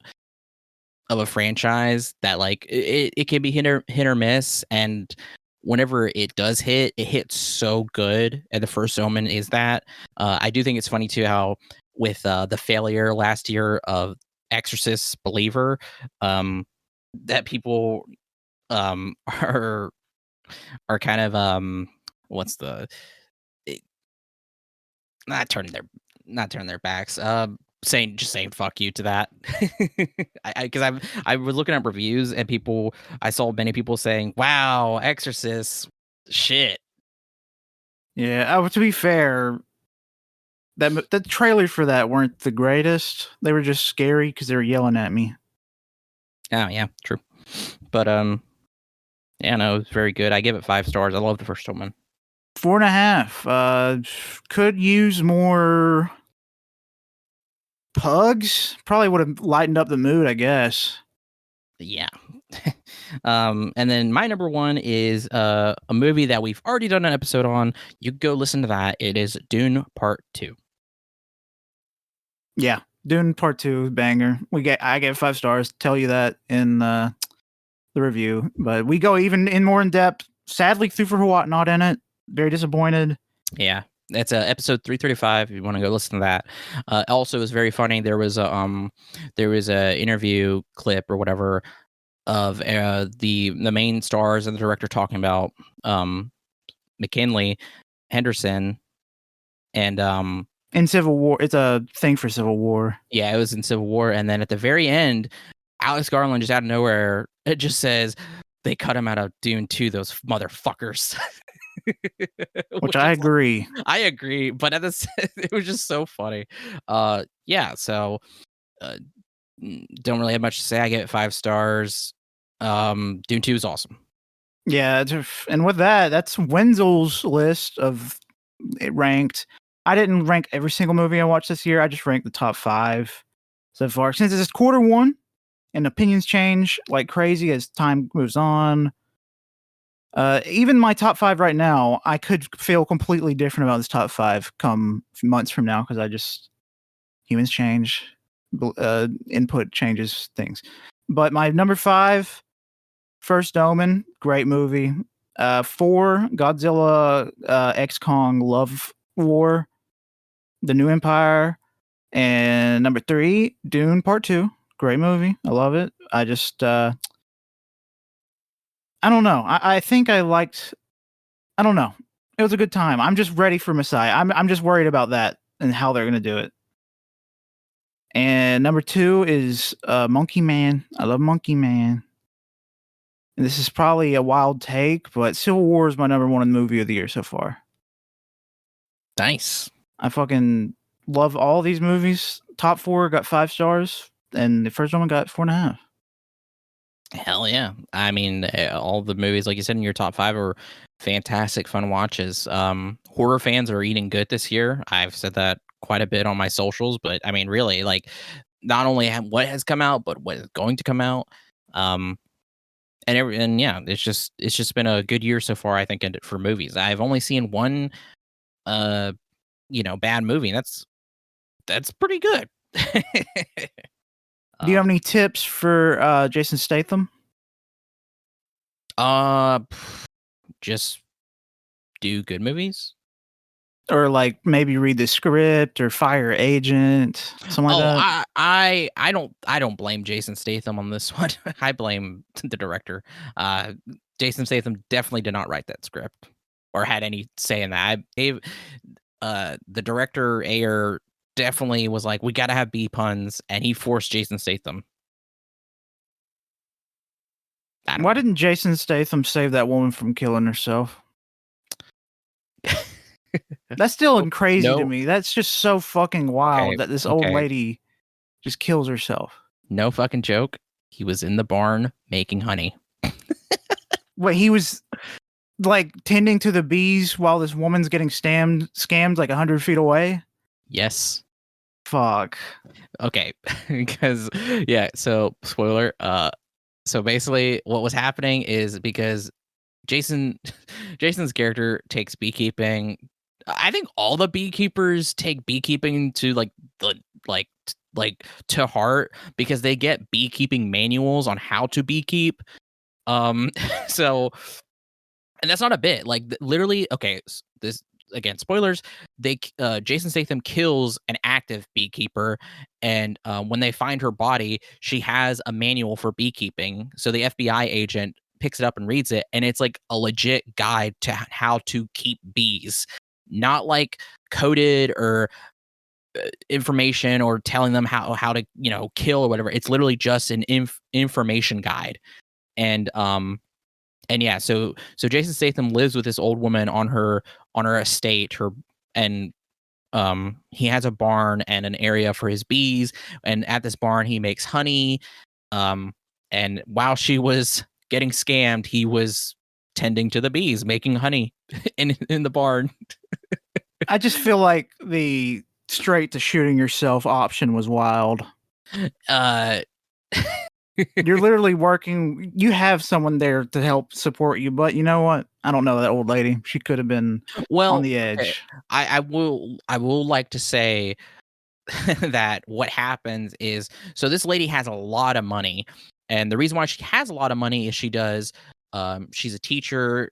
franchise that like it can be hit or miss, and whenever it does hit, it hits so good. And the first Omen is that. I do think it's funny too how with the failure last year of Exorcist Believer, that people are kind of what's the not turning their backs, saying fuck you to that. Because I was looking at reviews and I saw many people saying, wow, Exorcist shit. Yeah, to be fair, the trailers for that weren't the greatest. They were just scary because they were yelling at me. Oh yeah, true. But yeah, no, it's very good. I give it 5 stars. I love the first one. 4.5. Could use more pugs. Probably would have lightened up the mood, I guess. Yeah. And then my number 1 is a movie that we've already done an episode on. You go listen to that. It is Dune Part 2. Yeah, Dune Part 2 banger. I get 5 stars. Tell you that in the review, but we go even in more in depth. Sadly, Thufir Hawat not in it. Very disappointed. Yeah, that's episode 335. If you want to go listen to that. Also, it was very funny. There was a interview clip or whatever of the main stars and the director talking about McKinley Henderson and in Civil War. It's a thing for Civil War. Yeah, it was in Civil War, and then at the very end, Alex Garland just out of nowhere, it just says they cut him out of Dune 2, those motherfuckers. Which I agree. I agree, but it was just so funny. Yeah, so don't really have much to say. I give it 5 stars. Dune 2 is awesome. Yeah, and with that, that's Wenzel's list of it ranked. I didn't rank every single movie I watched this year. I just ranked the top 5 so far. Since it's Q1 and opinions change like crazy as time moves on. Even my top 5 right now, I could feel completely different about this top 5 come months from now because humans change, input changes things. But my number 5, First Omen, great movie. 4, Godzilla X Kong Love War, The New Empire. And number 3, Dune Part 2. Great movie. I love it. I just, I don't know. I think I liked, I don't know. It was a good time. I'm just ready for Messiah. I'm just worried about that and how they're going to do it. And number 2 is Monkey Man. I love Monkey Man. And this is probably a wild take, but Civil War is my number 1 movie of the year so far. Nice. I fucking love all these movies. Top 4 got 5 stars, and the first one got 4.5. Hell yeah. I mean, all the movies, like you said, in your top 5 are fantastic, fun watches. Horror fans are eating good this year. I've said that quite a bit on my socials, but I mean, really, like, not only what has come out, but what is going to come out. And yeah, it's just been a good year so far, I think, for movies. I've only seen one, bad movie. And that's pretty good. Do you have any tips for Jason Statham? Just do good movies. Or like maybe read the script or Fire Agent, something like that. I don't blame Jason Statham on this one. I blame the director. Jason Statham definitely did not write that script or had any say in that. The director Ayer definitely was like, we got to have B puns, and he forced Jason Statham. Why didn't Jason Statham save that woman from killing herself? That's still crazy to me. That's just so fucking wild that this old lady just kills herself. No fucking joke. He was in the barn making honey. Wait, he was like tending to the bees while this woman's getting scammed like 100 feet away? Yes. Fuck. Okay. Because yeah, so spoiler, so basically what was happening is because Jason's character takes beekeeping. I think all the beekeepers take beekeeping to like to heart because they get beekeeping manuals on how to beekeep. So, and that's not a bit. Like literally, okay, this again, spoilers. Jason Statham kills an active beekeeper, and when they find her body, she has a manual for beekeeping. So the FBI agent picks it up and reads it, and it's like a legit guide to how to keep bees, not like coded or information or telling them how to kill or whatever. It's literally just an information guide. And yeah, so Jason Statham lives with this old woman on her estate, and he has a barn and an area for his bees, and at this barn he makes honey. And while she was getting scammed, he was tending to the bees, making honey in the barn. I just feel like the straight to shooting yourself option was wild. You're literally working. You have someone there to help support you, but you know what? I don't know that old lady. She could have been on the edge. Okay. I will like to say that what happens is, so this lady has a lot of money, and the reason why she has a lot of money is she's a teacher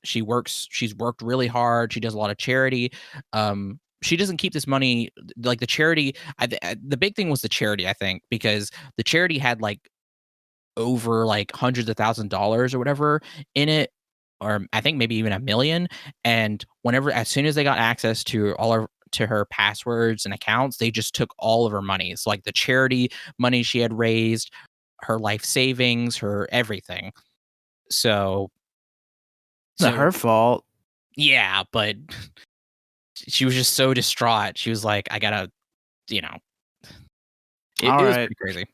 she's worked really hard. She does a lot of charity. She doesn't keep this money, like the charity. The big thing was the charity, I think, because the charity had like over like hundreds of $1,000s or whatever in it, or I think maybe even $1 million. And as soon as they got access to her passwords and accounts, they just took all of her money. It's like the charity money she had raised, her life savings, her everything. So it's not her fault. Yeah, but she was just so distraught. She was like, I gotta, it was pretty crazy.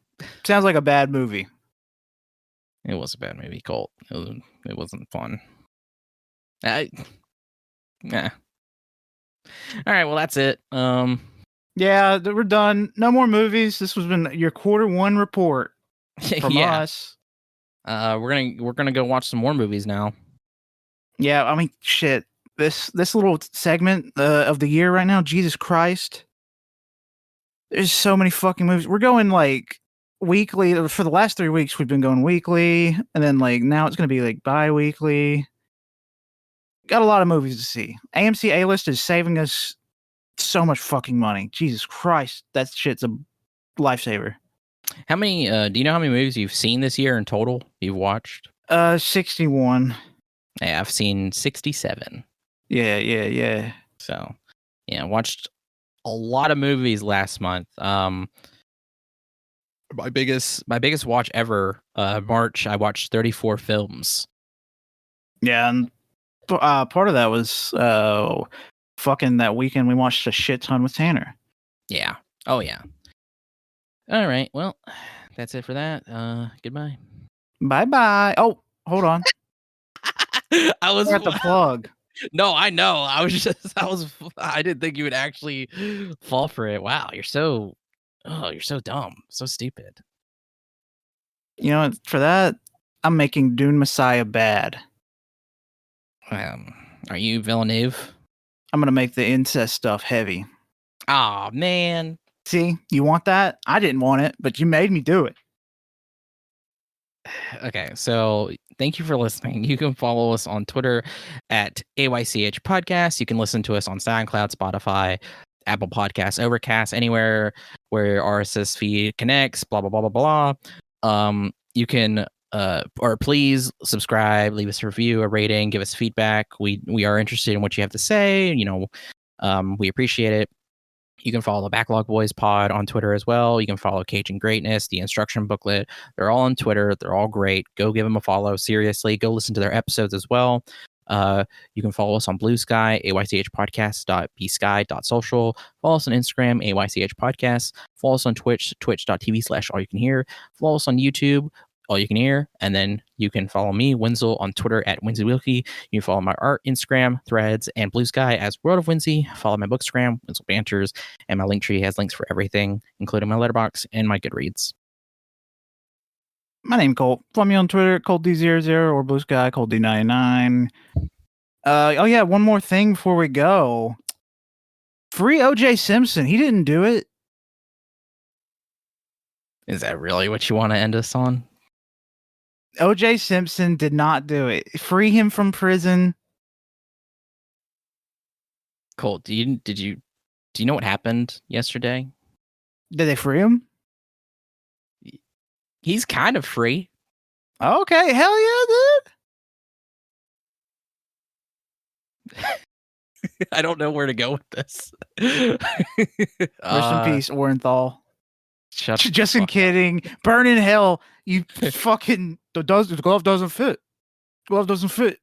Sounds like a bad movie. It was a bad movie, Colt. It wasn't fun. Yeah. All right, well, that's it. Yeah, we're done. No more movies. This has been your Q1 report from us. We're gonna go watch some more movies now. Yeah, I mean, shit. This little segment of the year right now, Jesus Christ. There's so many fucking movies. We're going like weekly. For the last 3 weeks, we've been going weekly, and then like now it's gonna be like bi-weekly. Got a lot of movies to see. AMC A-List is saving us so much fucking money. Jesus Christ, that shit's a lifesaver. How many? Do you know how many movies you've seen this year in total? You've watched? 61. Yeah, I've seen 67. Yeah. So, yeah, watched a lot of movies last month. My biggest watch ever. March, I watched 34 films. Yeah, and part of that was fucking that weekend we watched a shit ton with Tanner. Yeah. Oh yeah. All right. Well, that's it for that. Goodbye. Bye. Oh, hold on. I was at the plug. No, I know. I didn't think you would actually fall for it. Wow, you're so dumb, so stupid. You know, for that, I'm making Dune Messiah bad. Are you Villeneuve? I'm gonna make the incest stuff heavy. Aw, man. See, you want that? I didn't want it, but you made me do it. Okay, so thank you for listening. You can follow us on Twitter at AYCH Podcast. You can listen to us on SoundCloud, Spotify, Apple Podcasts, Overcast, anywhere where RSS feed connects, blah, blah, blah, blah, blah. You can, or please subscribe, leave us a review, a rating, give us feedback. We are interested in what you have to say. We appreciate it. You can follow the Backlog Boys pod on Twitter as well. You can follow Cage and Greatness, the instruction booklet. They're all on Twitter. They're all great. Go give them a follow. Seriously, go listen to their episodes as well. You can follow us on Blue Sky, aychpodcast.bsky.social. Follow us on Instagram, AYCH Podcast. Follow us on Twitch, twitch.tv/AllYouCanHear. Follow us on YouTube, AllYouCanHear, and then you can follow me, Wenzel, on Twitter at WenzelWilkie. You can follow my art, Instagram, Threads, and Blue Sky as World of Wenzy. Follow my Bookstagram, Wenzel Banters, and my Linktree has links for everything, including my Letterboxd and my Goodreads. My name Colt. Follow me on Twitter, ColtD00, or Blue Sky, ColtD99. Oh yeah, one more thing before we go. Free OJ Simpson. He didn't do it. Is that really what you want to end us on? OJ Simpson did not do it. Free him from prison. Colt, do you know what happened yesterday? Did they free him? He's kind of free. Okay, hell yeah, dude. I don't know where to go with this. Rest in peace, Orenthal. Just kidding. Burn in hell. You fucking the glove doesn't fit. Glove doesn't fit.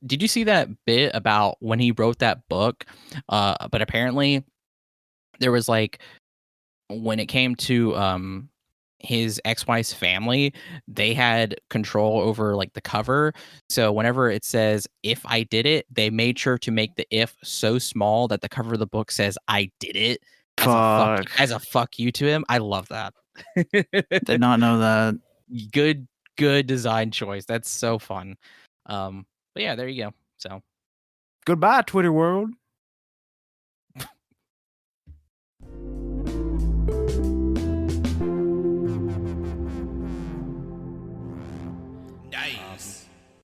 Did you see that bit about when he wrote that book? But apparently there was like, when it came to his ex-wife's family, they had control over like the cover. So whenever it says "if I did it," they made sure to make the "if" so small that the cover of the book says "I did it" as a fuck you to him. I love that. Did not know that. Good design choice. That's so fun. But yeah, there you go. So goodbye, Twitter world.